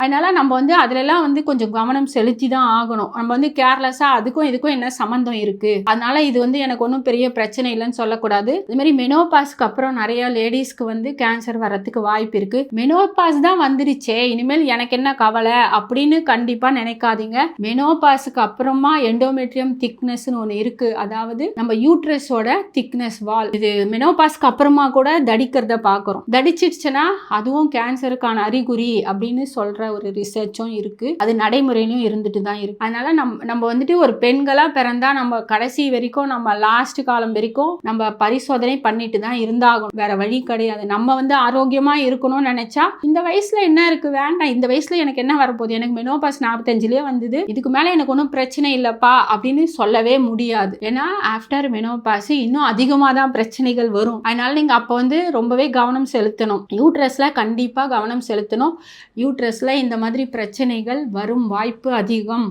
அதனால நம்ம வந்து அதுலலாம் வந்து கொஞ்சம் கவனம் செலுத்தி தான் ஆகணும். நம்ம வந்து கேர்லெஸ்ஸா அதுக்கும் இதுக்கும் என்ன சம்மந்தம் இருக்கு? அதனால இது வந்து எனக்கு ஒண்ணும் பெரிய பிரச்சனை இல்லன்னு சொல்லக்கூடாது. அதே மாரி மெனோபாஸ்க்கு அப்புறம் நெறைய லேடீஸ்க்கு வந்து கேன்சர் வர்றதுக்கு வாய்ப்பு இருக்கு. மெனோபாஸ் தான் வந்துருச்சே, இனிமேல் எனக்கு என்ன கவலை அப்படின்னு கண்டிப்பா நினைக்காதீங்க. மெனோபாஸ்க்கு அப்புறமா எண்டோமெட்ரியம் திக்னஸ்னு ஒண்ணு இருக்கு. அதாவது நம்ம யூட்ரஸோட திக்னஸ் வால். இது மெனோபாஸ்க்கு அப்புறமா கூட தடிக்கிறத பார்க்குறோம். தடிச்சிடுச்சுன்னா அதுவும் கேன்சருக்கான அறிகுறி அப்படின்னு சொல்ற ஒரு ரிசர்ச்சும் இருக்கு. அது நடைமுறையிலும் இருந்துட்டு தான் இருக்கு. அதனால நம்ம வந்துட்டு ஒரு பெண்களா பிறந்தா நம்ம கடைசி வரைக்கும் நம்ம லாஸ்ட் காலம் வரைக்கும் நம்ம பரிசோதனை பண்ணிட்டு தான் இருந்தாகும். வேற வழி கிடையாது. நம்ம வந்து ஆரோக்கியமா இருக்கணும்னு நினைச்சா இந்த வயசுல என்ன இருக்கு, வேண்டாம், இந்த வயசுல எனக்கு என்ன வரப்போகுது, எனக்கு மெனோபாஸ் 45லயே வந்தது, இதுக்கு மேல எனக்கு ஒன்றும் பிரச்சனை இல்லப்பா அப்படின்னு சொல்லவே முடியாது. ஏன்னா ஆஃப்டர் மெனோபாஸ் இன்னும் அதிகமாக தான் பிரச்சனைகள் வரும். அதனால நீங்க அப்போ வந்து ரொம்பவே கவனம் செலுத்தணும். யூட்ரஸ்ல கண்டிப்பா கவனம் செலுத்தணும். யூட்ரஸ்ல இந்த மாதிரி பிரச்சனைகள் வரும் வாய்ப்பு அதிகம்.